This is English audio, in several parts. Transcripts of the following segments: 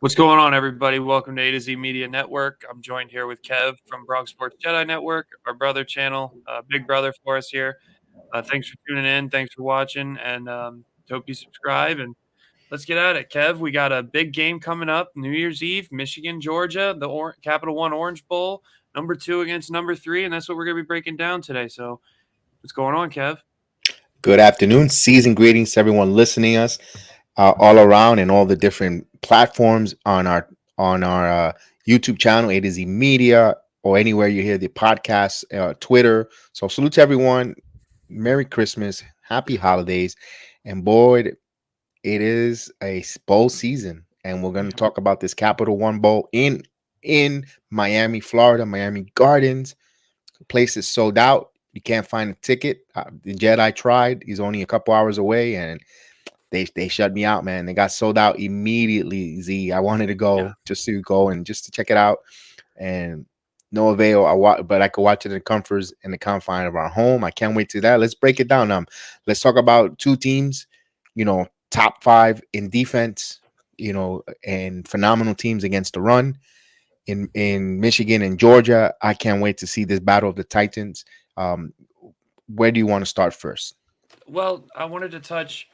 What's going on, everybody? Welcome to A to Z Media Network. I'm joined here with Kev from Bronx Sports Jedi Network, our brother channel, big brother for us here. Thanks for tuning in. Thanks for watching, and hope you subscribe. And let's get at it, Kev. We got a big game coming up, New Year's Eve, Michigan, Georgia, the Capital One Orange Bowl, number 2 against number 3, and that's what we're going to be breaking down today. So what's going on, Kev? Good afternoon. Season greetings to everyone listening us all around and all the different platforms on our YouTube channel, A to Z Media, or anywhere you hear the podcast, Twitter. So salute to everyone. Merry Christmas, Happy Holidays, and boy, it is a bowl season, and we're going to talk about this Capital One Bowl in Miami, Florida, Miami Gardens. The place is sold out. You can't find a ticket. The Jedi tried. He's only a couple hours away, and they shut me out, man. They got sold out immediately. Z, I wanted to go just to go and just to check it out, and no avail. But I could watch it in the confine of our home. I can't wait to that. Let's break it down. Let's talk about two teams. Top 5 in defense. And phenomenal teams against the run in Michigan and Georgia. I can't wait to see this battle of the Titans. Where do you want to start first? Well, I wanted to touch.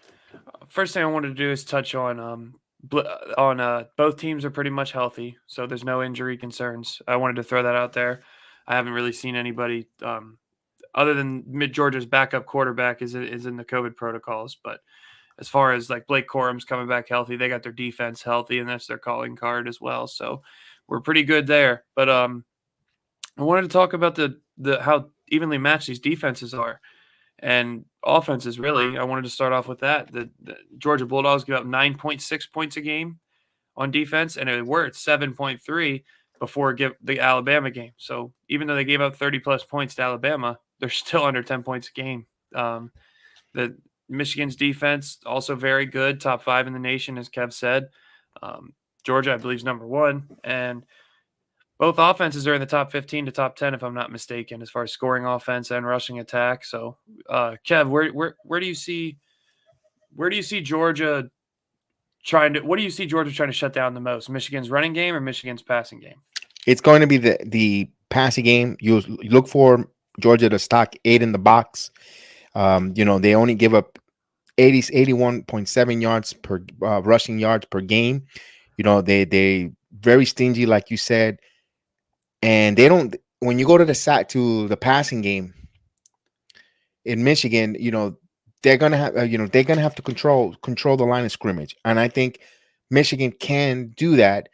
First thing I wanted to do is touch on both teams are pretty much healthy, so there's no injury concerns. I wanted to throw that out there. I haven't really seen anybody other than Mid Georgia's backup quarterback is in the COVID protocols, but as far as like Blake Corum's coming back healthy, they got their defense healthy, and that's their calling card as well. So we're pretty good there. But I wanted to talk about the how evenly matched these defenses are. And offenses, really, I wanted to start off with that. The Georgia Bulldogs give up 9.6 points a game on defense, and it were at 7.3 before the Alabama game. So even though they gave up 30-plus points to Alabama, they're still under 10 points a game. The Michigan's defense, also very good, top 5 in the nation, as Kev said. Georgia, I believe, is number 1. And both offenses are in the top 15 to top 10, if I'm not mistaken, as far as scoring offense and rushing attack. So, Kev, where do you see Georgia trying to? What do you see Georgia trying to shut down the most? Michigan's running game or Michigan's passing game? It's going to be the passing game. You look for Georgia to stock 8 in the box. They only give up 81.7 yards per rushing yards per game. They very stingy, like you said. And they don't. When you go to the passing game in Michigan, they're gonna have to control the line of scrimmage, and I think Michigan can do that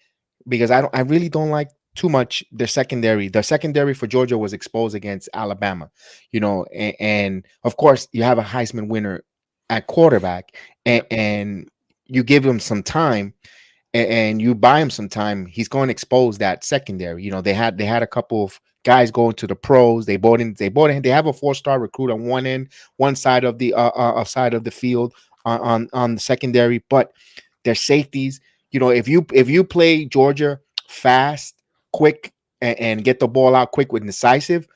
because I really don't like too much their secondary. The secondary for Georgia was exposed against Alabama, and of course you have a Heisman winner at quarterback, and you give him some time. And you buy him some time, he's going to expose that secondary. They had a couple of guys going to the pros. They bought in. They have a 4-star recruit on one side of the field on the secondary, but their safeties. If you play Georgia fast, quick, and get the ball out quick with decisive,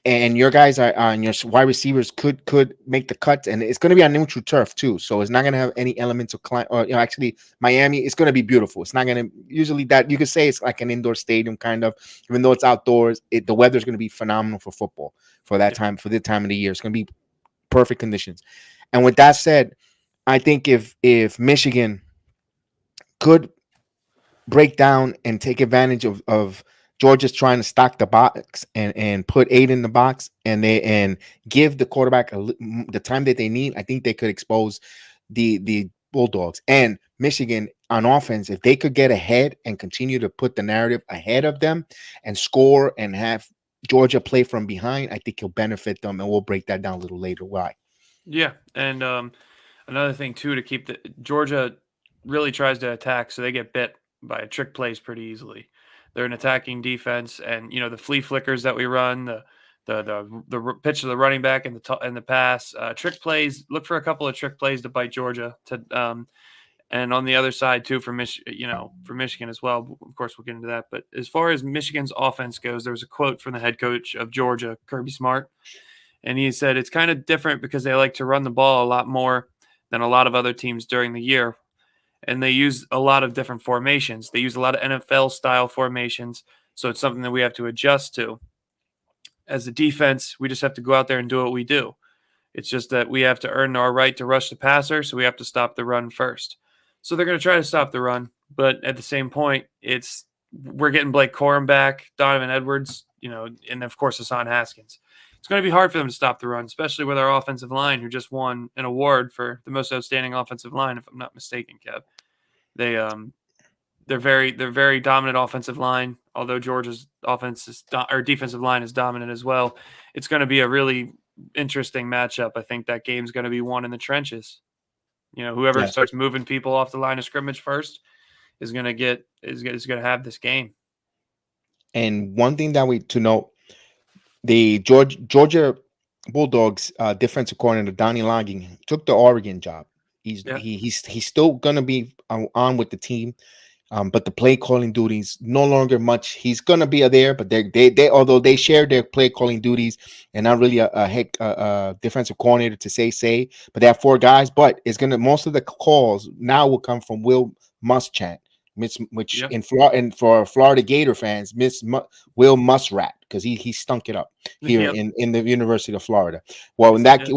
and your guys and your wide receivers could make the cuts, and it's going to be on neutral turf too, so it's not going to have any elements of climb. Or actually, Miami, it's going to be beautiful. It's not going to usually that you could say it's like an indoor stadium kind of, even though it's outdoors. The weather is going to be phenomenal for football for that time of the year. It's going to be perfect conditions. And with that said, I think if Michigan could break down and take advantage of Georgia's trying to stock the box and put 8 in the box and give the quarterback the time that they need, I think they could expose the Bulldogs. And Michigan on offense, if they could get ahead and continue to put the narrative ahead of them and score and have Georgia play from behind, I think he'll benefit them, and we'll break that down a little later. Why? Yeah, and another thing too to keep Georgia really tries to attack, so they get bit by trick plays pretty easily. They're an attacking defense, and the flea flickers that we run, the pitch to the running back and the pass, trick plays. Look for a couple of trick plays to bite Georgia. And on the other side too, for Michigan as well. Of course, we'll get into that. But as far as Michigan's offense goes, there was a quote from the head coach of Georgia, Kirby Smart, and he said it's kind of different because they like to run the ball a lot more than a lot of other teams during the year. and they use a lot of different formations. They use a lot of NFL style formations, so it's something that we have to adjust to. As a defense, we just have to go out there and do what we do. It's just that we have to earn our right to rush the passer, so we have to stop the run first. So they're going to try to stop the run, but at the same point, we're getting Blake Corum back, Donovan Edwards, and of course Hassan Haskins. It's going to be hard for them to stop the run, especially with our offensive line, who just won an award for the most outstanding offensive line, if I'm not mistaken, Kev. They're very dominant offensive line. Although Georgia's defensive line is dominant as well, it's going to be a really interesting matchup. I think that game's going to be won in the trenches. Whoever Yeah. starts moving people off the line of scrimmage first is going to have this game. And one thing that we to note, the Georgia Bulldogs defensive coordinator Donnie Logging took the Oregon job. He's still gonna be on with the team. But the play calling duties no longer much. He's gonna be there, but they although they share their play calling duties and not really a defensive coordinator to say, but they have 4 guys. But it's gonna most of the calls now will come from Will Muschamp, which Yep. in Florida and for Florida Gator fans, Will Muskrat, because he stunk it up here Yep. in the University of Florida. Well, in that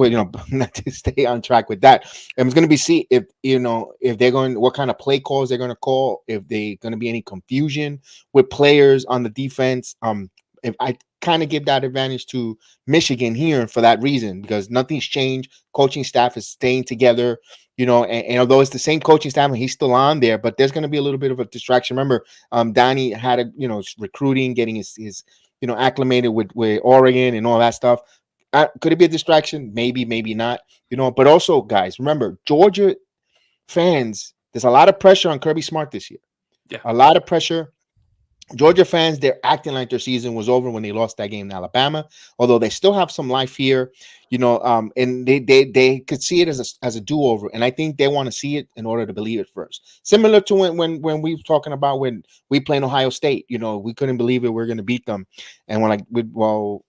not to stay on track with that, and it's going to be see if if they're going what kind of play calls they're going to call, if they going to be any confusion with players on the defense. If I kind of give that advantage to Michigan here for that reason, because nothing's changed. Coaching staff is staying together. And although it's the same coaching staff and he's still on there, but there's going to be a little bit of a distraction. Remember, Donnie had recruiting, getting his acclimated with Oregon and all that stuff. Could it be a distraction? Maybe, maybe not. But also, guys, remember, Georgia fans, there's a lot of pressure on Kirby Smart this year. Yeah. A lot of pressure. Georgia fans, they're acting like their season was over when they lost that game in Alabama, although they still have some life here, and they could see it as a do-over, and I think they want to see it in order to believe it first. Similar to when we were talking about when we played Ohio State, we couldn't believe it, we're going to beat them, and we're like, well,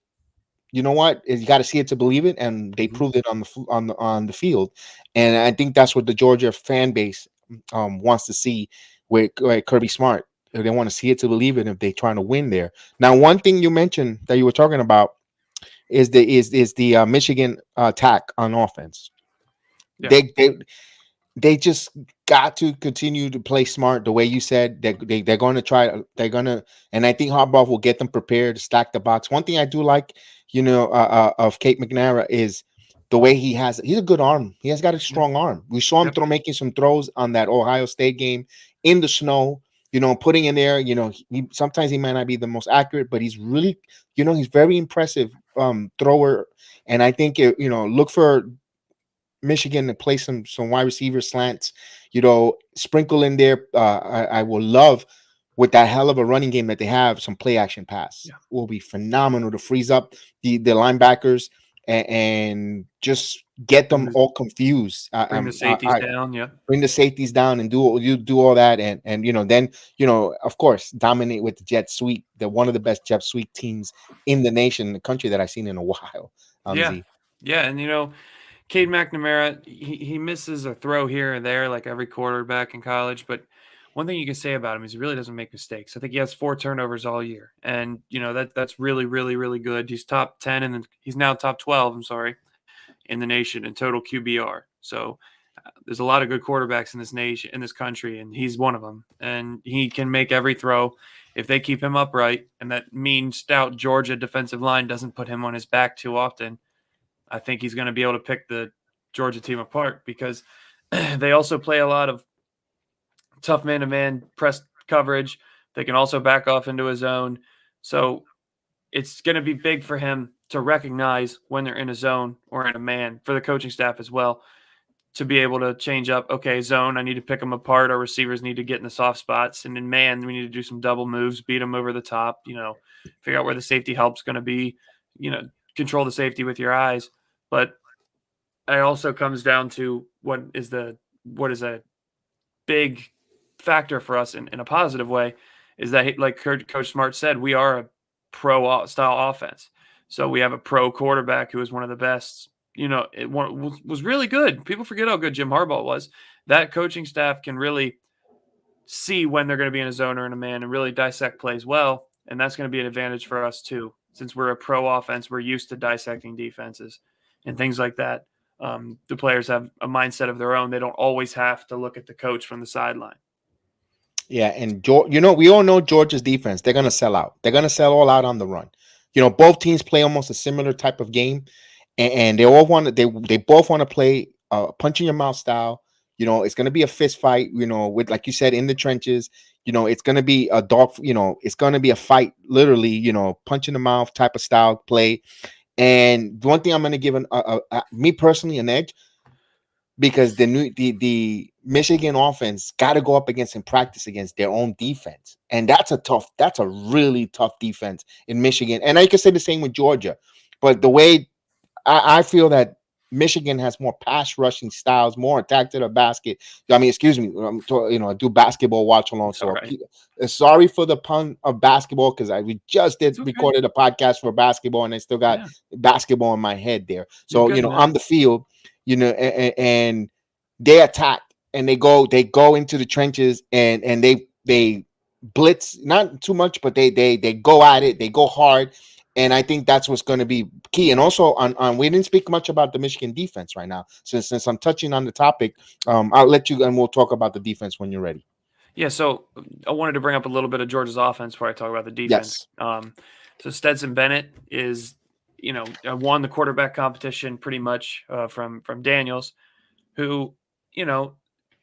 you know what? You got to see it to believe it, and they proved it on the field, and I think that's what the Georgia fan base wants to see with Kirby Smart. They want to see it to believe it if they're trying to win there. Now, one thing you mentioned that you were talking about is the Michigan attack on offense. Yeah. They just got to continue to play smart the way you said. They're going to try. They're going to, and I think Harbaugh will get them prepared to stack the box. One thing I do like, of Kate McNamara is the way he's a good arm. He has got a strong arm. We saw him making some throws on that Ohio State game in the snow. Putting in there. Sometimes he might not be the most accurate, but he's really, he's very impressive thrower. And I think look for Michigan to play some wide receiver slants, sprinkle in there. I will love with that hell of a running game that they have, some play action pass will be phenomenal to freeze up the linebackers and just get them all confused. Bring the safeties down. Yeah. Bring the safeties down and do all that, and then of course dominate with the jet sweep. They're one of the best jet sweep teams in the nation, in the country, that I've seen in a while. Yeah, and Cade McNamara, he misses a throw here and there like every quarterback in college, but one thing you can say about him is he really doesn't make mistakes. I think he has 4 turnovers all year, and that's really, really, really good. He's top 10, and he's now top 12. I'm sorry, in the nation in total QBR. So there's a lot of good quarterbacks in this nation, in this country, and he's one of them. And he can make every throw if they keep him upright, and that mean, stout Georgia defensive line doesn't put him on his back too often. I think he's going to be able to pick the Georgia team apart, because they also play a lot of tough man-to-man press coverage. They can also back off into a zone. So it's going to be big for him to recognize when they're in a zone or in a man, for the coaching staff as well, to be able to change up. Okay, zone, I need to pick them apart. Our receivers need to get in the soft spots. And in man, we need to do some double moves, beat them over the top, figure out where the safety help's going to be, control the safety with your eyes. But it also comes down to what is a big factor for us in a positive way, is that, like Coach Smart said, we are a pro style offense. So we have a pro quarterback who is one of the best. It was really good. People forget how good Jim Harbaugh was. That coaching staff can really see when they're going to be in a zone or in a man and really dissect plays well. And that's going to be an advantage for us too. Since we're a pro offense, we're used to dissecting defenses and things like that. The players have a mindset of their own. They don't always have to look at the coach from the sideline. Yeah, and we all know Georgia's defense. They're gonna sell out. They're gonna sell all out on the run. Both teams play almost a similar type of game, and they all want to. They both want to play punch in your mouth style. It's gonna be a fist fight. With, like you said, in the trenches. It's gonna be a dog. It's gonna be a fight, literally. Punch in the mouth type of style play. And one thing I'm gonna give me personally an edge, because the Michigan offense got to go up against and practice against their own defense, and that's a really tough defense in Michigan. And I can say the same with Georgia, but the way I feel that Michigan has more pass rushing styles, more attack to the basket. I mean, excuse me, I do basketball watch along, so Right. sorry for the pun of basketball, because we just recorded a podcast for basketball, and I still got basketball in my head there. So on the field, and they attack and they go into the trenches, and they blitz, not too much, but they go at it, they go hard. And I think that's what's going to be key. And also, on we didn't speak much about the Michigan defense right now. Since I'm touching on the topic, I'll let you, and we'll talk about the defense when you're ready. Yeah, so I wanted to bring up a little bit of Georgia's offense before I talk about the defense. Yes. So Stetson Bennett is, won the quarterback competition pretty much from Daniels, who,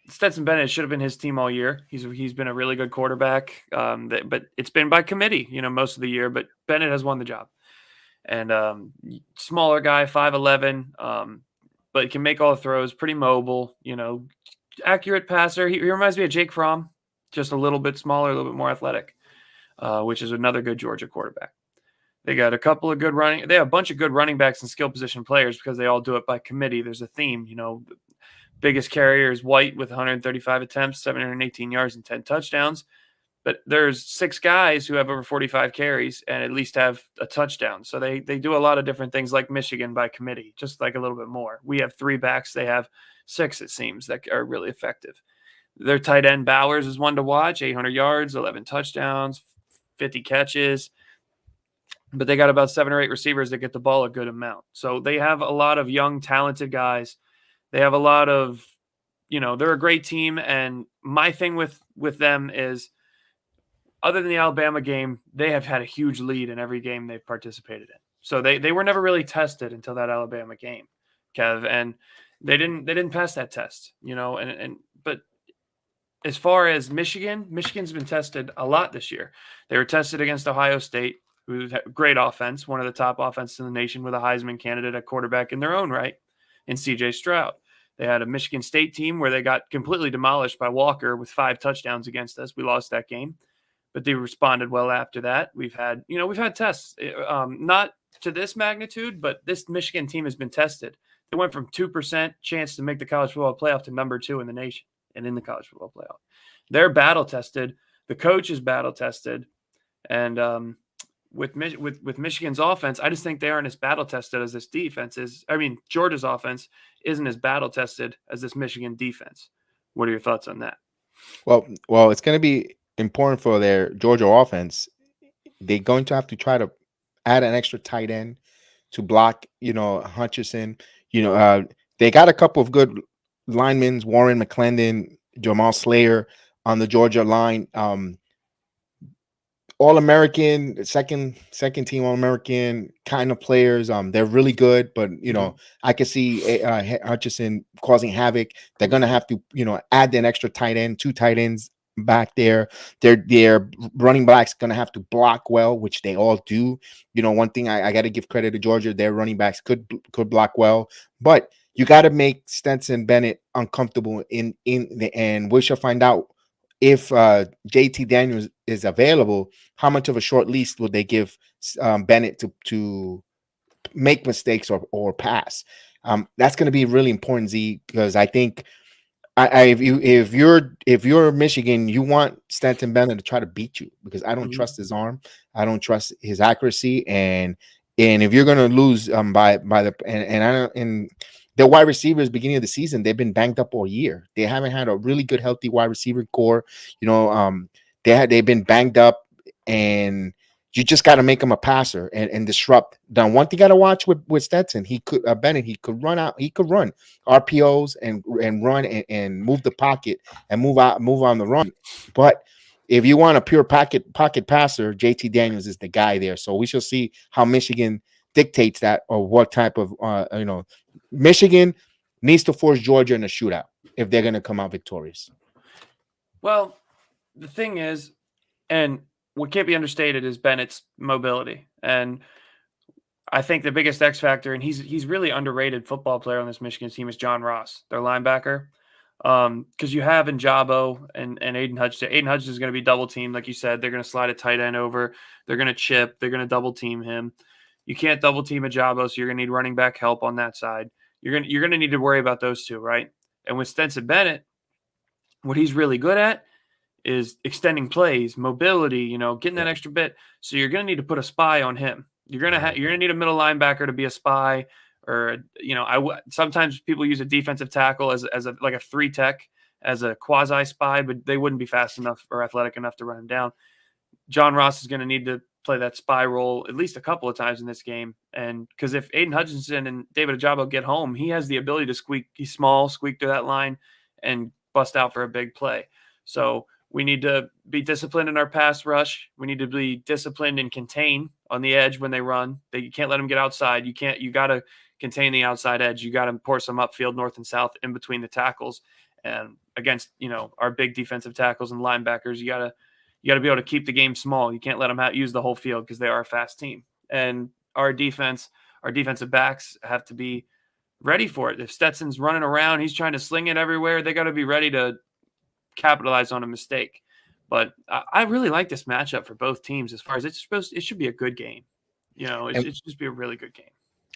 Stetson Bennett should have been his team all year. He's been a really good quarterback, but it's been by committee, most of the year. But Bennett has won the job, and smaller guy, 5'11", but he can make all the throws. Pretty mobile, accurate passer. He reminds me of Jake Fromm, just a little bit smaller, a little bit more athletic, which is another good Georgia quarterback. They got a couple of good running. They have a bunch of good running backs and skill position players because they all do it by committee. There's a theme, biggest carrier is White with 135 attempts, 718 yards, and 10 touchdowns. But there's 6 guys who have over 45 carries and at least have a touchdown. So they do a lot of different things like Michigan by committee, just like a little bit more. We have 3 backs. They have 6, it seems, that are really effective. Their tight end Bowers is one to watch, 800 yards, 11 touchdowns, 50 catches. But they got about 7 or 8 receivers that get the ball a good amount. So they have a lot of young, talented guys. They have a lot of, they're a great team. And my thing with them is, other than the Alabama game, they have had a huge lead in every game they've participated in. So they were never really tested until that Alabama game, Kev, and they didn't pass that test, but as far as Michigan's been tested a lot this year. They were tested against Ohio State, who's a great offense, one of the top offenses in the nation, with a Heisman candidate at quarterback in their own right, in C.J. Stroud. They had a Michigan State team where they got completely demolished by Walker with 5 touchdowns against us. We lost that game, but they responded well after that. We've had tests, not to this magnitude, but this Michigan team has been tested. They went from 2% chance to make the college football playoff to number 2 in the nation and in the college football playoff. They're battle tested. The coach is battle tested, and with Michigan's offense, I just think they aren't as battle tested as this defense is. I mean, Georgia's offense isn't as battle tested as this Michigan defense. What are your thoughts on that? Well, it's going to be important for their Georgia offense. They're going to have to try to add an extra tight end to block, Hutchinson. They got a couple of good linemen, Warren McClendon, Jamal Slayer on the Georgia line. All-American, second team All-American kind of players. They're really good, but I can see Hutchinson causing havoc. They're gonna have to, add an extra tight end, 2 tight ends back there. Their running backs gonna have to block well, which they all do. One thing I got to give credit to Georgia, their running backs could block well, but you got to make Stetson Bennett uncomfortable in the end. We shall find out if JT Daniels is available, how much of a short leash will they give Bennett to make mistakes or pass? That's going to be really important, Z, because I think if you're Michigan, you want Stetson Bennett to try to beat you, because I don't trust his arm, I don't trust his accuracy, and if you're going to lose by the and their wide receivers beginning of the season, they've been banged up all year. They haven't had a really good, healthy wide receiver core. You know, they've been banged up, and you just got to make him a passer and disrupt. Now, one thing you got to watch with Stetson, he could Bennett, he could run RPOs and run and move the pocket and move on the run. But if you want a pure pocket passer, JT Daniels is the guy there. So we shall see how Michigan dictates that, or what type of Michigan needs to force Georgia in a shootout if they're going to come out victorious. Well, the thing is, and what can't be understated is Bennett's mobility. And I think the biggest X factor, and he's really underrated football player on this Michigan team, is John Ross, their linebacker. Because you have Njabo and Aiden Hutchinson. Aiden Hutchinson is going to be double teamed, like you said. They're going to slide a tight end over. They're going to chip. They're going to double team him. You can't double team Njabo, so you're going to need running back help on that side. You're going to need to worry about those two, right? And with Stetson Bennett, what he's really good at is extending plays, mobility, getting that extra bit. So you're going to need to put a spy on him. You're going to need a middle linebacker to be a spy, or sometimes people use a defensive tackle as a like a 3-tech as a quasi spy, but they wouldn't be fast enough or athletic enough to run him down. John Ross is going to need to play that spy role at least a couple of times in this game, and because if Aiden Hutchinson and David Njabo get home, he has the ability to squeak. He's small, squeak through that line, and bust out for a big play. So we need to be disciplined in our pass rush. We need to be disciplined and contain on the edge when they run. You can't let them get outside. You got to contain the outside edge. You got to pour some upfield, north and south, in between the tackles. And against, our big defensive tackles and linebackers, you got to be able to keep the game small. You can't let them use the whole field because they are a fast team. And our defensive backs have to be ready for it. If Stetson's running around, he's trying to sling it everywhere, they got to be ready to capitalize on a mistake. But I really like this matchup for both teams as far as it should be a good game. It should just be a really good game.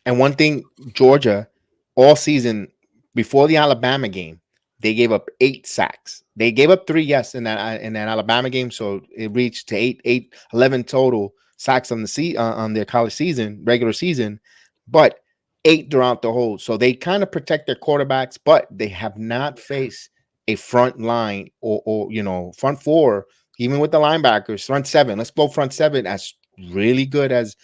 And one thing, Georgia, all season before the Alabama game, they gave up 8 sacks. They gave up 3, yes, in that Alabama game, so it reached to 11 total sacks on their college season, regular season, but 8 throughout the whole. So they kind of protect their quarterbacks, but they have not faced a front line or front 4, even with the linebackers, front 7. Let's go front 7 as really good as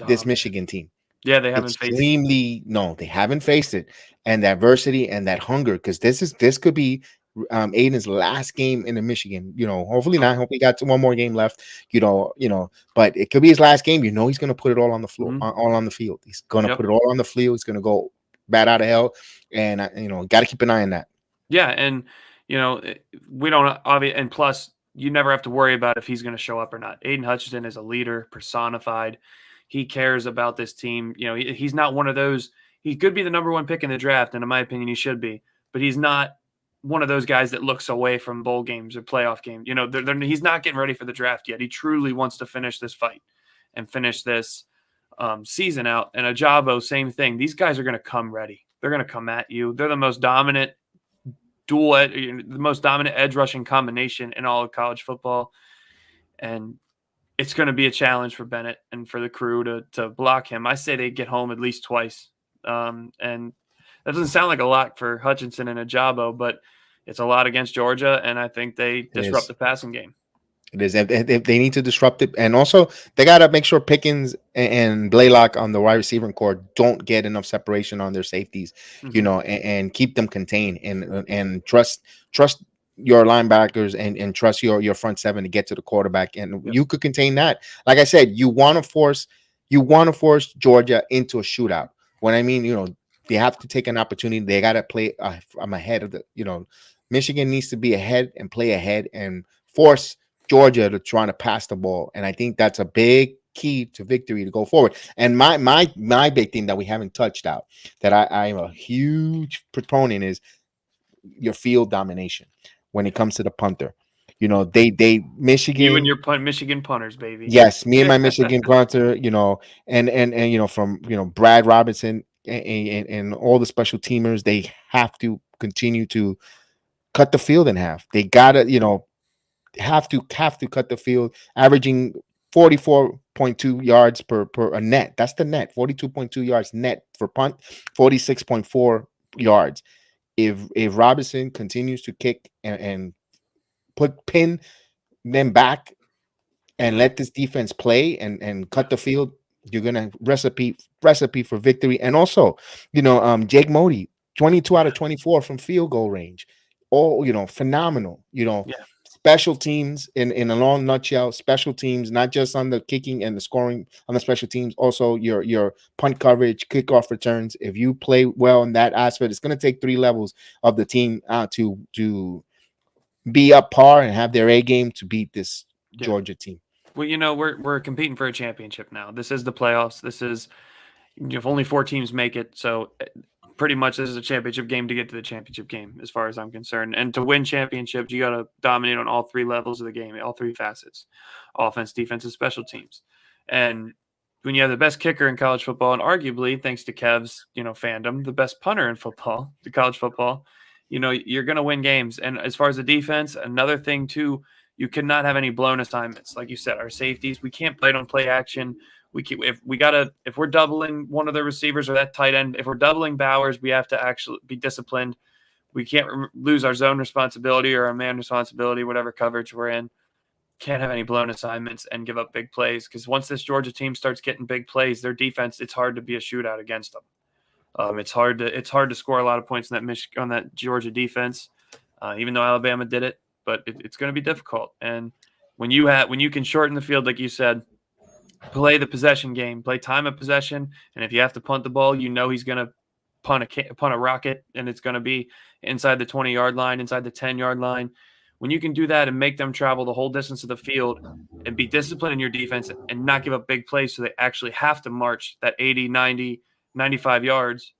this Michigan team. Yeah, they haven't faced it. No, they haven't faced it. And that adversity and that hunger, because this could be Aiden's last game in the Michigan. Hopefully not. Hopefully he got one more game left. But it could be his last game. He's going to put it all on the floor, all on the field. He's going to put it all on the field. He's going to go bat out of hell, and got to keep an eye on that. Yeah, and we don't obviously, and plus you never have to worry about if he's going to show up or not. Aiden Hutchinson is a leader personified. He cares about this team. He's not one of those. He could be the number 1 pick in the draft, and in my opinion, he should be. But he's not one of those guys that looks away from bowl games or playoff games. He's not getting ready for the draft yet. He truly wants to finish this fight and finish this season out. And Njabo, same thing. These guys are going to come ready. They're going to come at you. They're the most dominant the most dominant edge rushing combination in all of college football. And it's going to be a challenge for Bennett and for the crew to block him. I say they get home at least twice. And that doesn't sound like a lot for Hutchinson and Njabo, but it's a lot against Georgia, and I think they disrupt the passing game. It is. They need to disrupt it. And also, they got to make sure Pickens and Blaylock on the wide receiver core don't get enough separation on their safeties, and keep them contained and trust your linebackers and trust your front 7 to get to the quarterback. And you could contain that. Like I said, you want to force Georgia into a shootout. When I mean, they have to take an opportunity. They got to play. I'm ahead of Michigan needs to be ahead and play ahead and force Georgia to trying to pass the ball. And I think that's a big key to victory to go forward. And my big thing that we haven't touched out that I'm a huge proponent is your field domination when it comes to the punter. They Michigan. You and your Michigan punters, baby. Yes, me and my Michigan punter. And from Brad Robinson and all the special teamers, they have to continue to cut the field in half. They gotta have to cut the field, averaging 44.2 yards per a net. That's the net. 42.2 yards net for punt, 46.4 yards. If Robinson continues to kick and pin them back and Yeah. let this defense play and cut the field, you're gonna recipe for victory. And also, Jake Modi, 22 out of 24 from field goal range. All phenomenal. Yeah. Special teams in a long nutshell, special teams, not just on the kicking and the scoring on the special teams, also your punt coverage, kickoff returns. If you play well in that aspect, it's gonna take three levels of the team to be up par and have their A game to beat this Yeah. Georgia team. Well, we're competing for a championship now. This is the playoffs. This is if only four teams make it. So pretty much this is a championship game to get to the championship game, as far as I'm concerned. And to win championships, you got to dominate on all three levels of the game, all three facets: offense, defense, and special teams. And when you have the best kicker in college football, and arguably, thanks to Kev's fandom, the best punter in football, the college football, you're going to win games. And as far as the defense, another thing too, you cannot have any blown assignments. Like you said, our safeties, we can't play on play action. If we're doubling one of the receivers or that tight end, if we're doubling Bowers, we have to actually be disciplined. We can't lose our zone responsibility or our man responsibility, whatever coverage we're in. Can't have any blown assignments and give up big plays, because once this Georgia team starts getting big plays, their defense, it's hard to be a shootout against them. It's hard to score a lot of points on that Georgia defense, even though Alabama did it. But it's going to be difficult. And when you can shorten the field, like you said, play the possession game, play time of possession, and if you have to punt the ball, he's going to punt a rocket, and it's going to be inside the 20-yard line, inside the 10-yard line. When you can do that and make them travel the whole distance of the field and be disciplined in your defense and not give up big plays, so they actually have to march that 80, 90, 95 yards,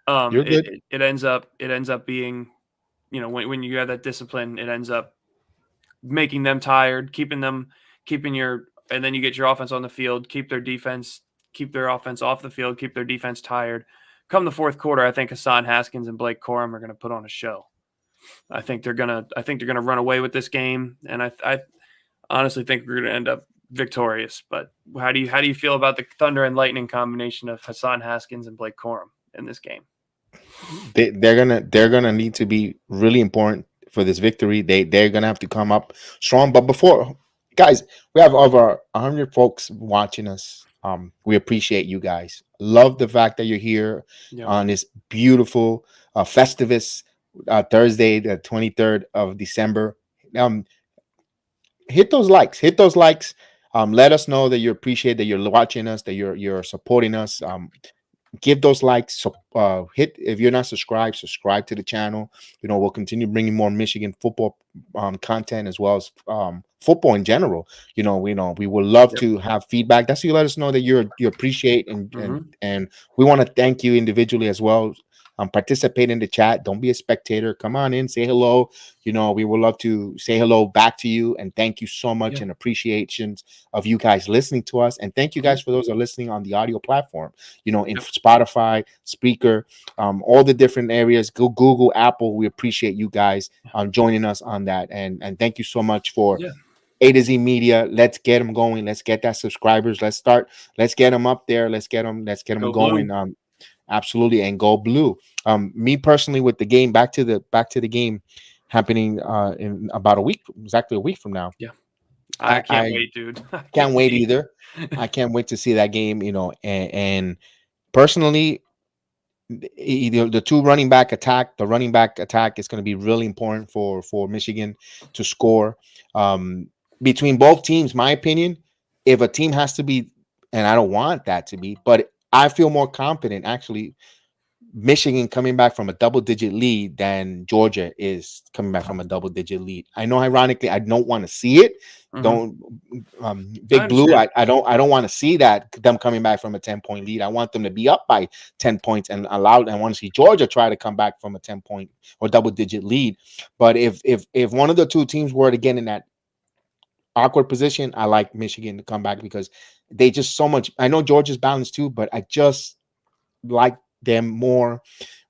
You're good. it ends up being, when you have that discipline, it ends up making them tired, and then you get your offense on the field, keep their offense off the field, keep their defense tired. Come the fourth quarter, I think Hassan Haskins and Blake Corum are going to put on a show. I think they're gonna run away with this game, and I honestly think we're going to end up victorious. But how do you feel about the thunder and lightning combination of Hassan Haskins and Blake Corum in this game? They're gonna need to be really important for this victory. They're gonna have to come up strong. But before, guys, we have over 100 folks watching us. We appreciate you guys. Love the fact that you're here on this beautiful Festivus Thursday, the 23rd of December. Hit those likes. Hit those likes. Let us know that you appreciate that you're watching us, that you're supporting us. Give those likes. So hit, if you're not subscribed, subscribe to the channel. We'll continue bringing more Michigan football content, as well as football in general. We would love to have feedback. That's you let us know that you appreciate, and we want to thank you individually as well. Participate in the chat. Don't be a spectator. Come on in, say hello. We would love to say hello back to you, and thank you so much, and appreciations of you guys listening to us. And thank you guys for those that are listening on the audio platform, in Spotify, Speaker, all the different areas, Google, Apple. We appreciate you guys joining us on that. And thank you so much for A to Z Media. Let's get them going. Let's get that subscribers. Let's get them up there. Let's get them going. Absolutely. And go blue. Me personally, with the game, back to the game happening in about exactly a week from now. I can't wait, dude. Can't wait either. I can't wait to see that game, and personally, the running back attack is going to be really important for Michigan to score. Between both teams, my opinion, if a team has to be, and I don't want that to be, but I feel more confident actually Michigan coming back from a double-digit lead than Georgia is coming back from a double-digit lead. I know, ironically, I don't want to see it. Don't Big Blue. I don't want to see them coming back from a 10-point lead. I want them to be up by 10 points and I want to see Georgia try to come back from a 10-point or double-digit lead. But if one of the two teams were to get in that awkward position, I like Michigan to come back because they just so much. I know Georgia's balanced too, but I just like them more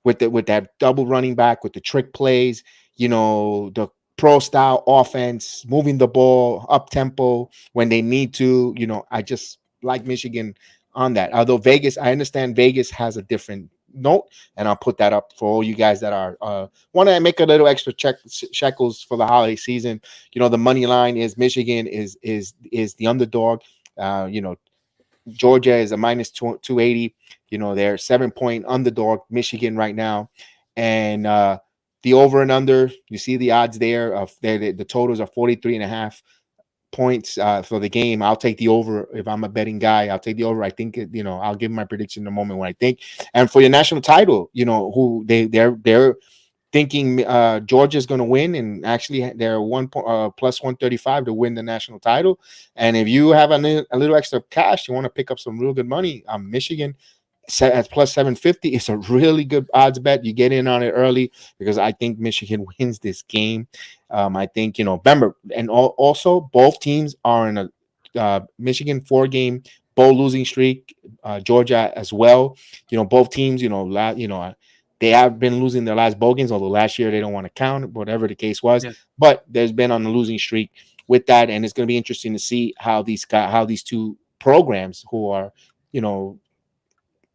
with that double running back, with the trick plays, the pro style offense, moving the ball up tempo when they need to. I just like Michigan on that. Although Vegas, I understand Vegas has a different note, and I'll put that up for all you guys that are want to make a little extra shekels for the holiday season. The money line is Michigan is the underdog. Georgia is a minus 280. They're 7-point underdog, Michigan right now. And the over and under, you see the odds there of the totals are 43.5 points for the game. I'll take the over. If I'm a betting guy, I'll take the over. I think I'll give my prediction in a moment when I think. And for your national title, who they're thinking Georgia's going to win, and actually they're plus 135 to win the national title. And if you have a little extra cash, you want to pick up some real good money. Michigan at plus 750 is a really good odds bet. You get in on it early because I think Michigan wins this game. I think remember, and also both teams are in a Michigan 4-game bowl losing streak. Georgia as well. Both teams. They have been losing their last bowl games, although last year they don't want to count, whatever the case was. Yeah. But there's been on the losing streak with that, and it's going to be interesting to see how these two programs, who are,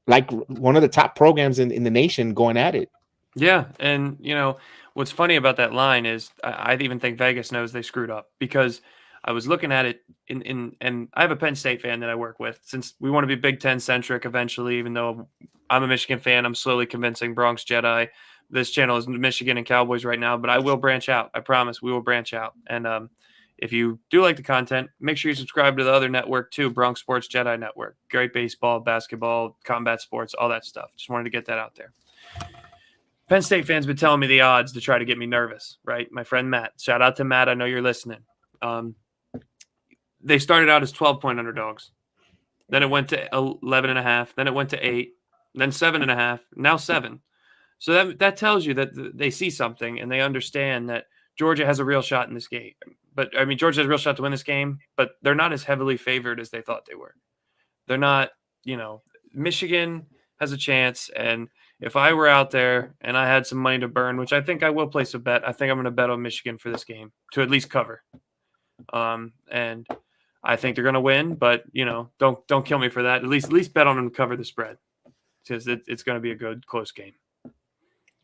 like one of the top programs in the nation, going at it. Yeah, and what's funny about that line is I even think Vegas knows they screwed up, because I was looking at it and I have a Penn State fan that I work with. Since we want to be Big Ten centric eventually, even though I'm a Michigan fan, I'm slowly convincing Bronx Jedi. This channel is Michigan and Cowboys right now, but I will branch out. I promise we will branch out. And if you do like the content, make sure you subscribe to the other network too, Bronx Sports Jedi Network. Great baseball, basketball, combat sports, all that stuff. Just wanted to get that out there. Penn State fans been telling me the odds to try to get me nervous, right? My friend Matt. Shout out to Matt. I know you're listening. They started out as 12-point underdogs. Then it went to 11.5. Then it went to 8. Then 7.5. Now 7. So that tells you that they see something and they understand that Georgia has a real shot in this game. But I mean, Georgia has a real shot to win this game, but they're not as heavily favored as they thought they were. They're not, Michigan has a chance. And if I were out there and I had some money to burn, which I think I will place a bet, I think I'm going to bet on Michigan for this game to at least cover. And I think they're going to win, but don't kill me for that. At least bet on them to cover the spread, because it's going to be a good close game.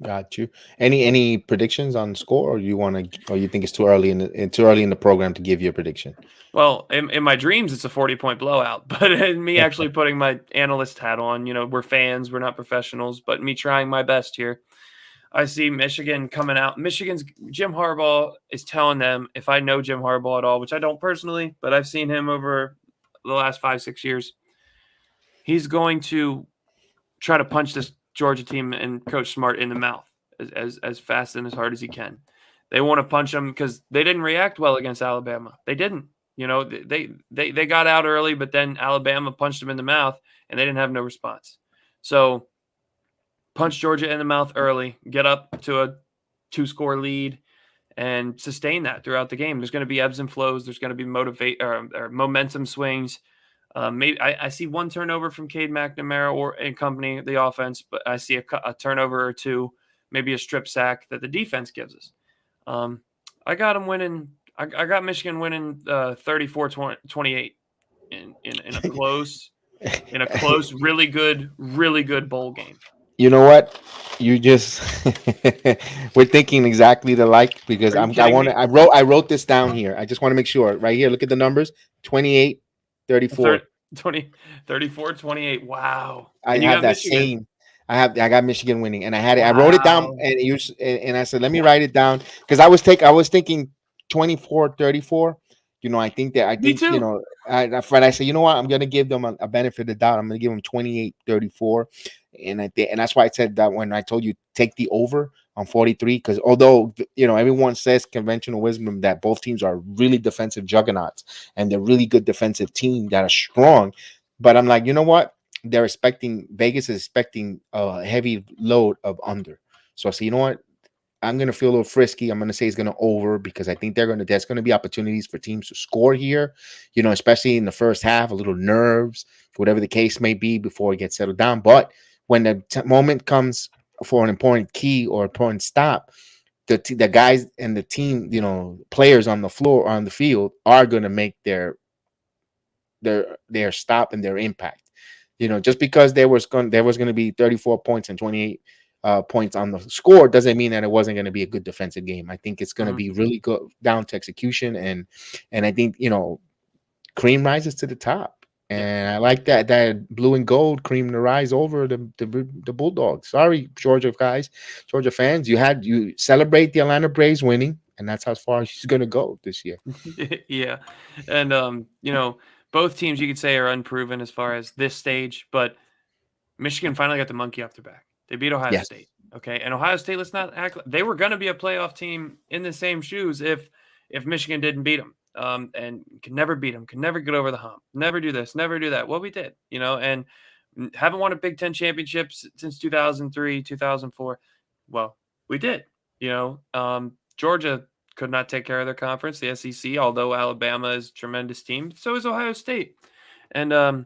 Got you. Any predictions on score, or you think it's too early in the program to give you a prediction? Well, in my dreams, it's a 40-point blowout. But in me actually putting my analyst hat on, we're fans, we're not professionals, but me trying my best here, I see Michigan coming out. Michigan's Jim Harbaugh is telling them, if I know Jim Harbaugh at all, which I don't personally, but I've seen him over the last 5-6 years, he's going to try to punch this Georgia team and Coach Smart in the mouth as fast and as hard as he can. They want to punch them because they didn't react well against Alabama. They didn't. They got out early, but then Alabama punched them in the mouth, and they didn't have no response. So punch Georgia in the mouth early, get up to a 2-score lead, and sustain that throughout the game. There's going to be ebbs and flows. There's going to be or momentum swings. Maybe I see one turnover from Cade McNamara and company, the offense, but I see a turnover or two, maybe a strip sack that the defense gives us. I got them winning. I got Michigan winning 34-28 in a close, really good bowl game. You know what? You just we're thinking exactly alike, because I wrote this down here. I just want to make sure right here. Look at the numbers: 28, 34. 34, 28. Wow. I have that Michigan. Same. I got Michigan winning, and I had it. Wow. I wrote it down, and I said, let me write it down, because I was thinking 24, 34. I think Me too. I said, you know what? I'm going to give them a benefit of the doubt. I'm going to give them 28, 34. And that's why I said that when I told you take the over on 43, because although, everyone says conventional wisdom that both teams are really defensive juggernauts and they're really good defensive team that are strong. But I'm like, you know what? Vegas is expecting a heavy load of under. So I said, you know what? I'm going to feel a little frisky. I'm going to say it's going to over, because I think there's going to be opportunities for teams to score here, especially in the first half, a little nerves, whatever the case may be, before it gets settled down. But when the moment comes for an important key or important stop, the guys and the team, players on the floor, on the field, are going to make their stop and their impact. Just because there was going to be 34 points and 28 points on the score doesn't mean that it wasn't going to be a good defensive game. I think it's going to Mhm. be really good down to execution, and I think cream rises to the top. Yeah. And I like that blue and gold cream to rise over the Bulldogs. Sorry, Georgia guys, Georgia fans, you celebrate the Atlanta Braves winning, and that's how far she's gonna go this year. Yeah. And both teams you could say are unproven as far as this stage, but Michigan finally got the monkey off their back. They beat Ohio Yes. State. Okay. And Ohio State, let's not act like they were going to be a playoff team in the same shoes if Michigan didn't beat them. And could never beat them, could never get over the hump, never do this, never do that. Well, we did, and haven't won a Big Ten championship since 2003, 2004. Well, we did, Georgia could not take care of their conference, the SEC, although Alabama is a tremendous team. So is Ohio State. And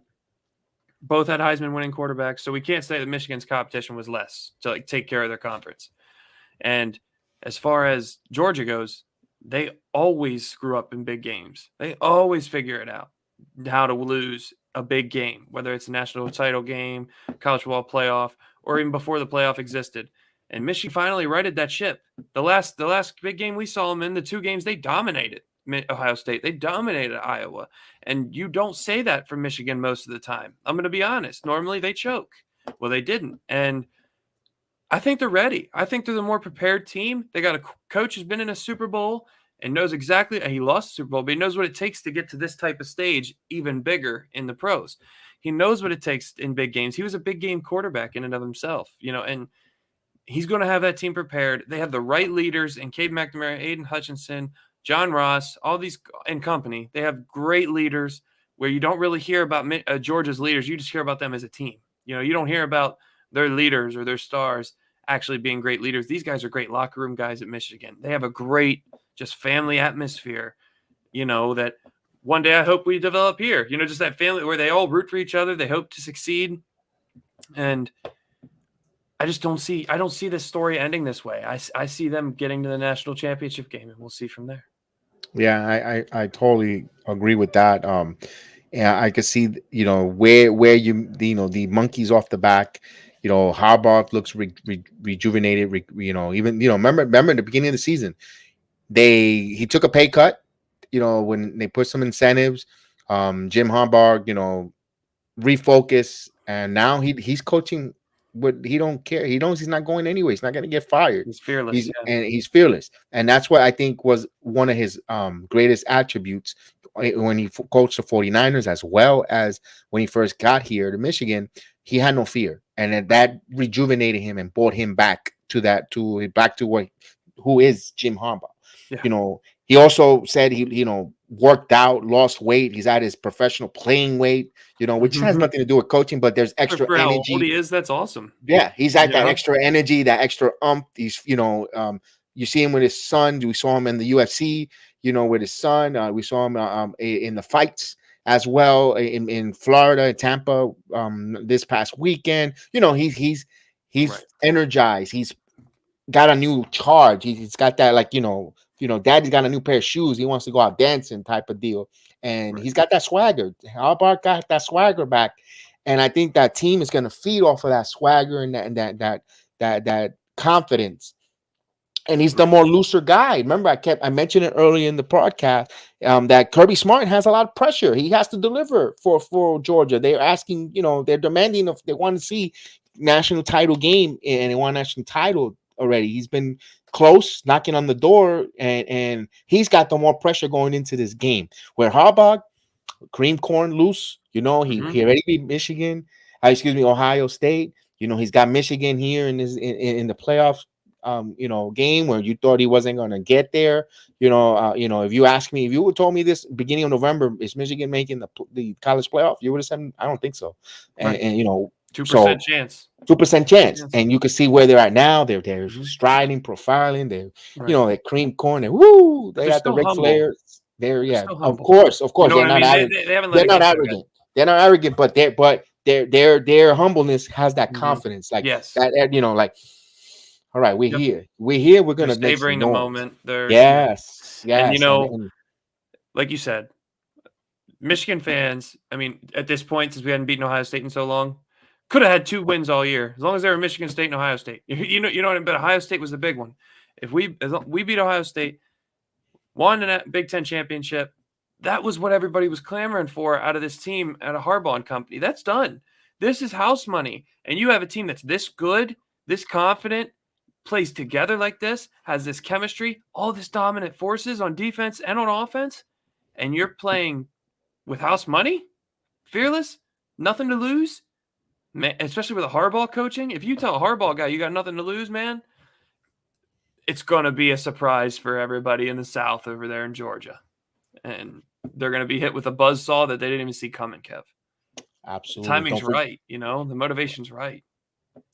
both had Heisman winning quarterbacks. So we can't say that Michigan's competition was less to take care of their conference. And as far as Georgia goes, they always screw up in big games. They always figure it out how to lose a big game, whether it's a national title game, college football playoff, or even before the playoff existed. And Michigan finally righted that ship. The last big game we saw them in, the two games they dominated Ohio State. They dominated Iowa. And you don't say that for Michigan most of the time. I'm going to be honest. Normally they choke. Well, they didn't. And I think they're ready. I think they're the more prepared team. They got a coach who's been in a Super Bowl and knows exactly, he lost the Super Bowl, but he knows what it takes to get to this type of stage, even bigger in the pros. He knows what it takes in big games. He was a big game quarterback in and of himself, and he's going to have that team prepared. They have the right leaders in Cade McNamara, Aiden Hutchinson, John Ross, all these and company. They have great leaders where you don't really hear about Georgia's leaders. You just hear about them as a team. You don't hear about their leaders or their stars actually being great leaders. These guys are great locker room guys at Michigan. They have a great just family atmosphere, that one day I hope we develop here. Just that family where they all root for each other. They hope to succeed. And I don't see this story ending this way. I see them getting to the national championship game, and we'll see from there. Yeah, I totally agree with that. Yeah, I can see where the monkey's off the back. Harbaugh looks rejuvenated. Even remember at the beginning of the season, he took a pay cut. When they put some incentives, Jim Harbaugh, refocus, and now he's coaching. But he don't care. He knows he's not going anywhere. He's not going to get fired. He's fearless. He's fearless, and that's what I think was one of his greatest attributes when he coached the 49ers, as well as when he first got here to Michigan. He had no fear, and that rejuvenated him and brought him back to who is Jim Harbaugh. Yeah. He also said he worked out, lost weight. He's at his professional playing weight, which has nothing to do with coaching, but there's extra for energy. how old he is, that's awesome. Yeah, he's at that extra energy, that extra He's, you see him with his son. We saw him in the UFC, with his son. We saw him in the fights as well in Florida, Tampa, this past weekend. He's Right. energized. He's got a new charge. He's got that, daddy's got a new pair of shoes. He wants to go out dancing type of deal. And he's got that swagger. Harbaugh got that swagger back. And I think that team is going to feed off of that swagger and that confidence. And he's the more looser guy. Remember, I mentioned it earlier in the podcast that Kirby Smart has a lot of pressure. He has to deliver for Georgia. They're asking, they're demanding they want to see national title game, and they want a national title already. He's been close, knocking on the door, and he's got the more pressure going into this game. Where Harbaugh, cream corn loose, he already beat Michigan. Ohio State. He's got Michigan here in the playoffs. Game where you thought he wasn't going to get there. If you ask me, if you would told me this beginning of November, is Michigan making the college playoff? You would have said, I don't think so. Right. And 2% chance. 2% chance. And you can see where they're at now. They're striding, profiling. They're cream corn. They got the Ric Flairs. Of course. They're not arrogant. They're not arrogant. They're not arrogant, but their humbleness has that confidence. That, all right, we're here. We're gonna savoring the moment. Yes. And like you said, Michigan fans, I mean, at this point, since we hadn't beaten Ohio State in so long, could have had 2 wins all year as long as they were Michigan State and Ohio State. You know what I mean? But Ohio State was the big one. If we beat Ohio State, won a Big Ten championship, that was what everybody was clamoring for out of this team at a Harbaugh and company. That's done. This is house money, and you have a team that's this good, this confident, plays together like this, has this chemistry, all this dominant forces on defense and on offense, and you're playing with house money, fearless, nothing to lose, man, especially with a Harbaugh coaching. If you tell a Harbaugh guy you got nothing to lose, man, it's going to be a surprise for everybody in the South over there in Georgia. And they're going to be hit with a buzzsaw that they didn't even see coming, Kev. Absolutely. The timing's right, the motivation's right.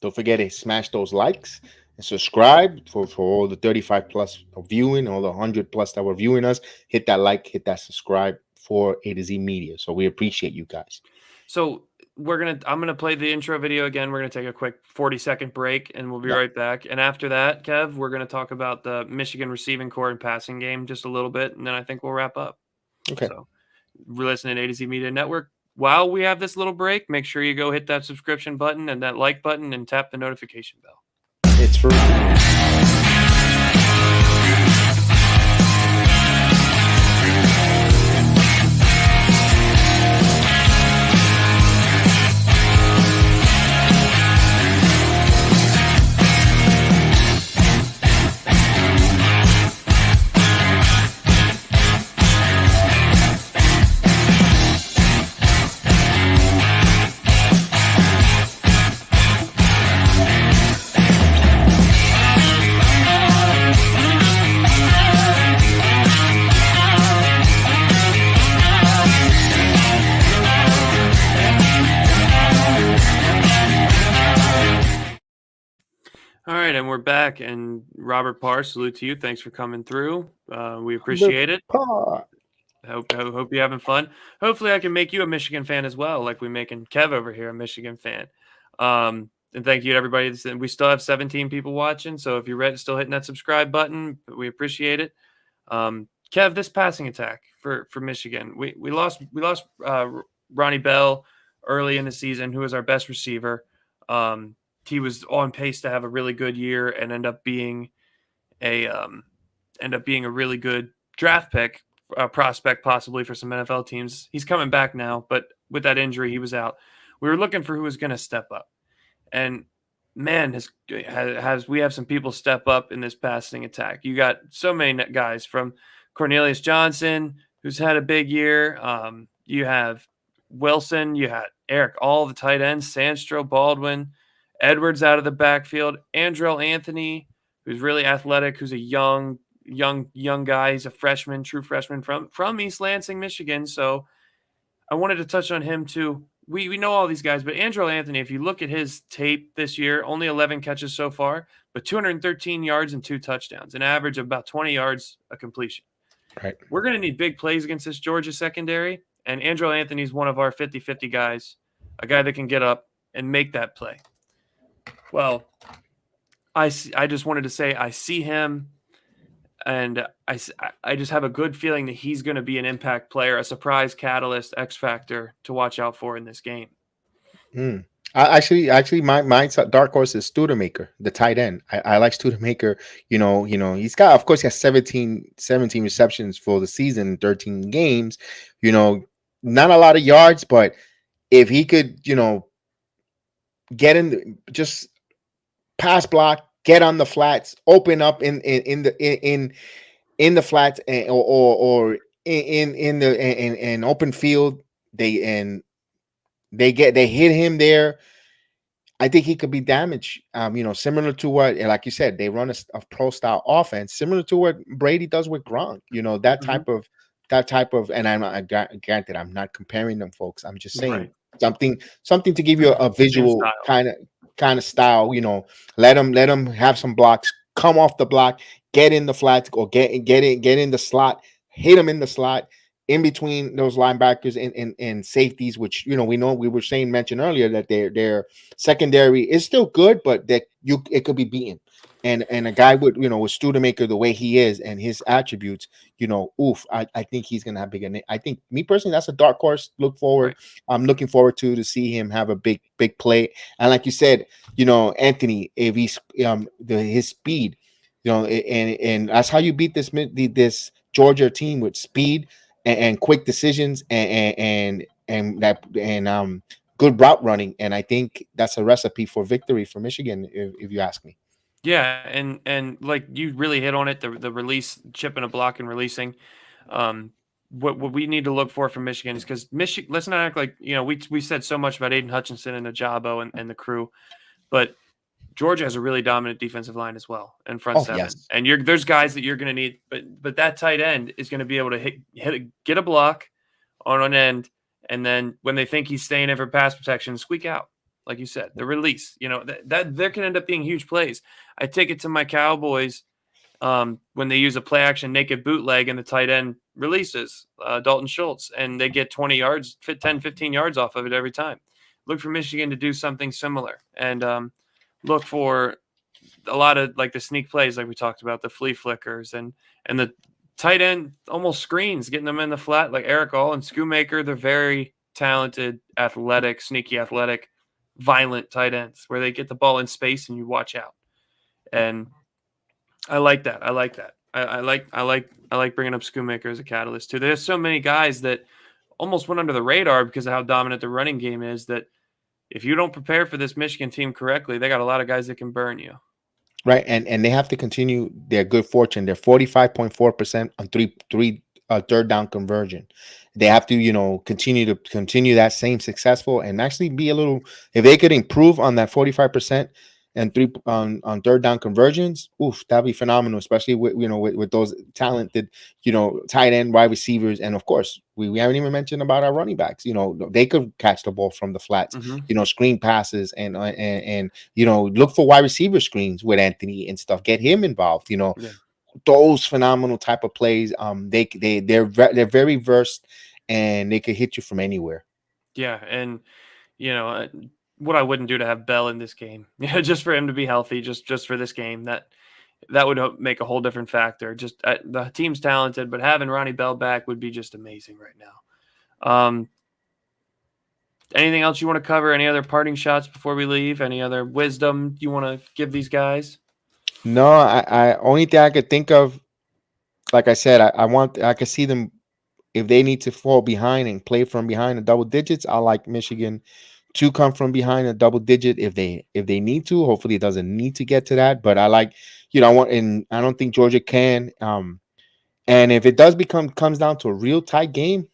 Don't forget to smash those likes and subscribe for all the 35 plus of viewing, all the 100 plus that were viewing us. Hit that like, hit that subscribe for A to Z Media. So we appreciate you guys. So I'm gonna play the intro video again. We're gonna take a quick 40-second break, and we'll be right back. And after that, Kev, we're gonna talk about the Michigan receiving core and passing game just a little bit, and then I think we'll wrap up. Okay. So we're listening to A to Z Media Network. While we have this little break, make sure you go hit that subscription button and that like button and tap the notification bell. It's free. All right, and we're back. And Robert Parr, salute to you. Thanks for coming through. We appreciate it. Hope you're having fun. Hopefully, I can make you a Michigan fan as well, like we're making Kev over here a Michigan fan. And thank you to everybody. We still have 17 people watching, so if you're still hitting that subscribe button, we appreciate it. Kev, this passing attack for Michigan, we lost Ronnie Bell early in the season, who was our best receiver. He was on pace to have a really good year and end up being a really good draft pick, prospect possibly for some NFL teams. He's coming back now, but with that injury, he was out. We were looking for who was going to step up, and man, we have some people step up in this passing attack. You got so many guys, from Cornelius Johnson, who's had a big year. You have Wilson, you had Eric, all the tight ends, Sandstro, Baldwin, Edwards out of the backfield, Andrell Anthony, who's really athletic, who's a young guy. He's a freshman, true freshman from East Lansing, Michigan. So I wanted to touch on him too. We know all these guys, but Andrell Anthony, if you look at his tape this year, only 11 catches so far, but 213 yards and 2 touchdowns, an average of about 20 yards a completion. Right. We're going to need big plays against this Georgia secondary, and Andrell Anthony's one of our 50-50 guys, a guy that can get up and make that play. Well, I just wanted to say I see him, and I just have a good feeling that he's going to be an impact player, a surprise catalyst, X factor to watch out for in this game. Actually, my dark horse is Studemaker, the tight end. I like Studemaker. He's got, of course, he has 17 receptions for the season, 13 games. Not a lot of yards, but if he could, get in, just pass block, get on the flats, open up in the flats, or in open field, they hit him there. I think he could be damaged. Similar to what, like you said, they run a pro style offense, similar to what Brady does with Gronk. That type of, and I'm not, granted, I'm not comparing them, folks. I'm just saying something to give you a visual kind of style. Let them have some blocks, come off the block, get in the flats, or get in the slot, hit them in the slot, in between those linebackers and safeties, which we mentioned earlier that their secondary is still good, but it could be beaten. and a guy with with Studemaker the way he is and his attributes, I think he's gonna have big. I think me personally, that's a dark horse. Look forward. Right. I'm looking forward to see him have a big play. And like you said, Anthony, if he's his speed, and that's how you beat this Georgia team with speed and quick decisions and good route running. And I think that's a recipe for victory for Michigan, if you ask me. Yeah, and like you really hit on it, the release, chipping a block and releasing. Um, what we need to look for from Michigan is because Michigan. Let's not act like we said so much about Aiden Hutchinson and Ajabo and the crew, but Georgia has a really dominant defensive line as well and front Oh seven. yes. And there's guys that you're going to need, but that tight end is going to be able to get a block on an end, and then when they think he's staying in for pass protection, squeak out, like you said, the release. That there can end up being huge plays. I take it to my Cowboys when they use a play action naked bootleg and the tight end releases Dalton Schultz, and they get 20 yards, 10, 15 yards off of it every time. Look for Michigan to do something similar, and look for a lot of like the sneak plays, like we talked about, the flea flickers and the tight end almost screens, getting them in the flat, like Eric All and Schoonmaker. They're very talented, athletic, sneaky athletic, violent tight ends where they get the ball in space and you watch out. And I like that. I like that. I like bringing up Schoonmaker as a catalyst too. There's so many guys that almost went under the radar because of how dominant the running game is that if you don't prepare for this Michigan team correctly, they got a lot of guys that can burn you. Right, and they have to continue their good fortune. They're 45.4% on third down conversion. They have to continue that same successful and actually be a little. If they could improve on that 45% and three on third down conversions, oof, that'd be phenomenal. Especially with those talented tight end, wide receivers, and of course we haven't even mentioned about our running backs. They could catch the ball from the flats. Mm-hmm. Screen passes and look for wide receiver screens with Anthony and stuff. Get him involved. Yeah. Those phenomenal type of plays. They're very versed and they could hit you from anywhere. Yeah, and what I wouldn't do to have Bell in this game, just for him to be healthy, just for this game, that would make a whole different factor. Just the team's talented, but having Ronnie Bell back would be just amazing right now. Anything else you want to cover? Any other parting shots before we leave? Any other wisdom you want to give these guys? No, I only thing I could think of, like I said, I could see them if they need to fall behind and play from behind the double digits. I like Michigan to come from behind a double digit if they need to. Hopefully, it doesn't need to get to that. But I like, I don't think Georgia can. And if it does comes down to a real tight game,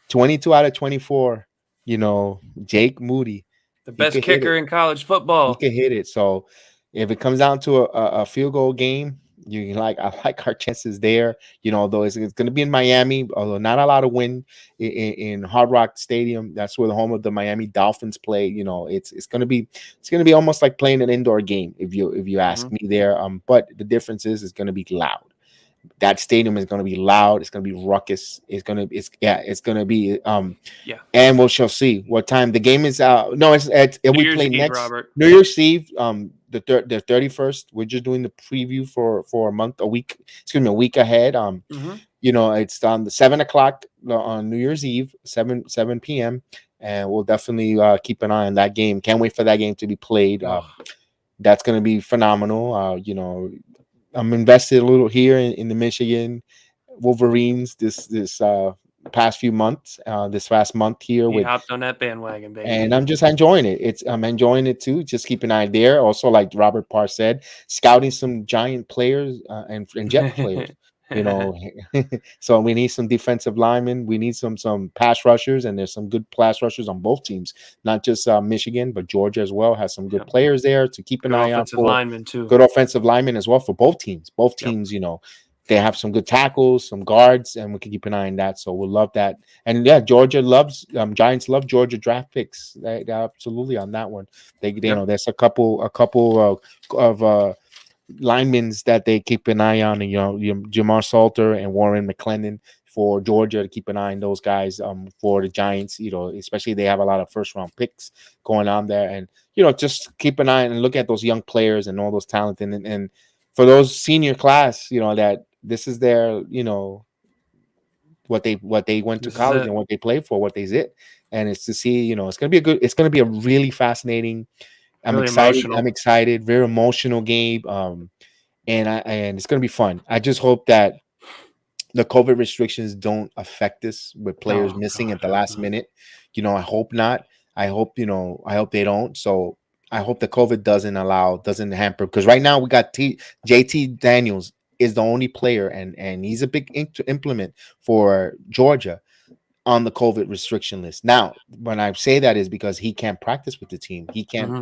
22 out of 24, Jake Moody, The he best could hit kicker it. in college He football. could hit it. So if it comes down to a field goal game, I like our chances there. Although it's going to be in Miami, although not a lot of wind in Hard Rock Stadium. That's where the home of the Miami Dolphins play. It's going to be almost like playing an indoor game if you ask me there. But the difference is it's going to be loud. That stadium is going to be loud. It's going to be ruckus. It's going to be Yeah. and we shall see what time the game is out. No, New we Year's play Eve, next Robert. New Year's Eve, the 31st. We're just doing the preview for a week ahead. Mm-hmm. It's on the 7 o'clock on New Year's Eve, 7 p.m. And we'll definitely keep an eye on that game. Can't wait for that game to be played. That's going to be phenomenal. I'm invested a little here in the Michigan Wolverines this past few months, this last month here He with, hopped on that bandwagon, and baby. I'm just enjoying it. I'm enjoying it too. Just keep an eye there. Also, like Robert Parr said, scouting some giant players and jet players. You know, so we need some defensive linemen. We need some pass rushers, and there's some good pass rushers on both teams. Not just Michigan, but Georgia as well has some good Yep. players there to keep an Good eye out offensive for. lineman too. Good offensive linemen as well for both teams. Both Yep. teams, they have some good tackles, some guards, and we can keep an eye on that. So we'll love that. And yeah, Georgia loves Giants love Georgia draft picks. They're absolutely on that one. Yep. There's a couple of linemen that they keep an eye on. And Jamar Salter and Warren McClendon, for Georgia to keep an eye on those guys. For the Giants, especially they have a lot of first round picks going on there, and just keep an eye and look at those young players and all those talent, and for those senior class, that this is their, what they went to This is college it. and what they played for, what they did, and it's to see, it's gonna be a really fascinating. I'm Really excited. emotional. I'm excited. Very emotional game. And it's gonna be fun. I just hope that the COVID restrictions don't affect us with players Oh missing God, at the I hope last not. minute. I hope not. I hope they don't. So I hope the COVID doesn't hamper, because right now we got JT Daniels is the only player, and he's a big implement for Georgia on the COVID restriction list. Now, when I say that is because he can't practice with the team. They can't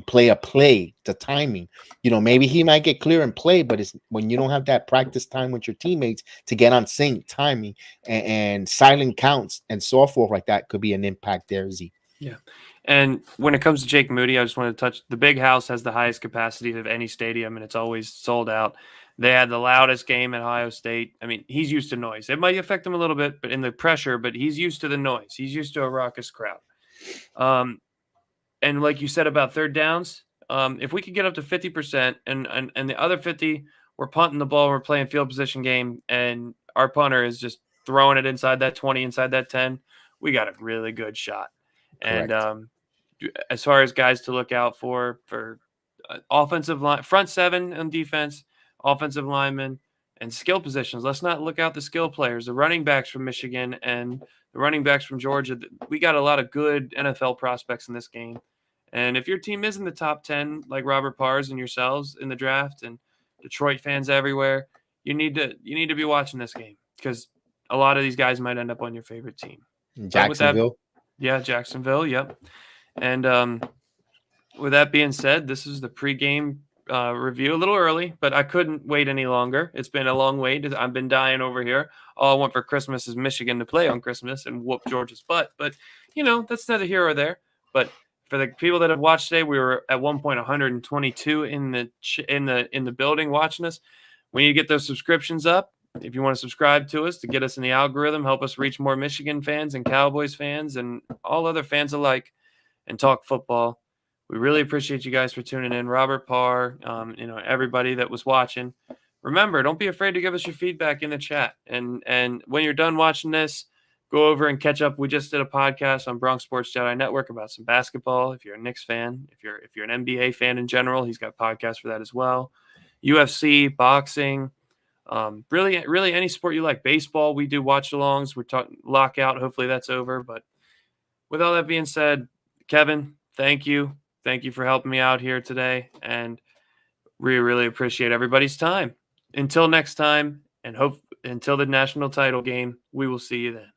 play the timing. Maybe he might get clear and play, but it's when you don't have that practice time with your teammates to get on sync timing, and silent counts and so forth, like that could be an impact there, Z. Yeah. And when it comes to Jake Moody, I just want to touch the Big House has the highest capacity of any stadium, and it's always sold out. They had the loudest game at Ohio State. I mean, he's used to noise. It might affect him a little bit, but in the pressure, but he's used to the noise. He's used to a raucous crowd. And like you said about third downs, if we could get up to 50% and the other 50, we're punting the ball, we're playing field position game, and our punter is just throwing it inside that 20, inside that 10, we got a really good shot. And Correct. as far as guys to look out for offensive line, front seven on defense, offensive linemen, and skill positions. Let's not look out the skill players, the running backs from Michigan and the running backs from Georgia. We got a lot of good NFL prospects in this game. And if your team is in the top 10, like Robert Parr's and yourselves in the draft, and Detroit fans everywhere, you need to be watching this game, because a lot of these guys might end up on your favorite team. But with that, Jacksonville. yeah, Jacksonville, yep. And with that being said, this is the pregame review. A little early, but I couldn't wait any longer. It's been a long wait. I've been dying over here. All I want for Christmas is Michigan to play on Christmas and whoop Georgia's butt. But that's neither here or there. But for the people that have watched today, we were at one point 122 in the building watching us. We need to get those subscriptions up. If you want to subscribe to us to get us in the algorithm, help us reach more Michigan fans and Cowboys fans and all other fans alike, and talk football. We really appreciate you guys for tuning in. Robert Parr, everybody that was watching. Remember, don't be afraid to give us your feedback in the chat. And when you're done watching this, go over and catch up. We just did a podcast on Bronx Sports Jedi Network about some basketball. If you're a Knicks fan, if you're an NBA fan in general, he's got podcasts for that as well. UFC, boxing, really any sport you like. Baseball, we do watch-alongs. We're talking lockout. Hopefully that's over. But with all that being said, Kevin, thank you. Thank you for helping me out here today. And we really appreciate everybody's time. Until next time, and until the national title game, we will see you then.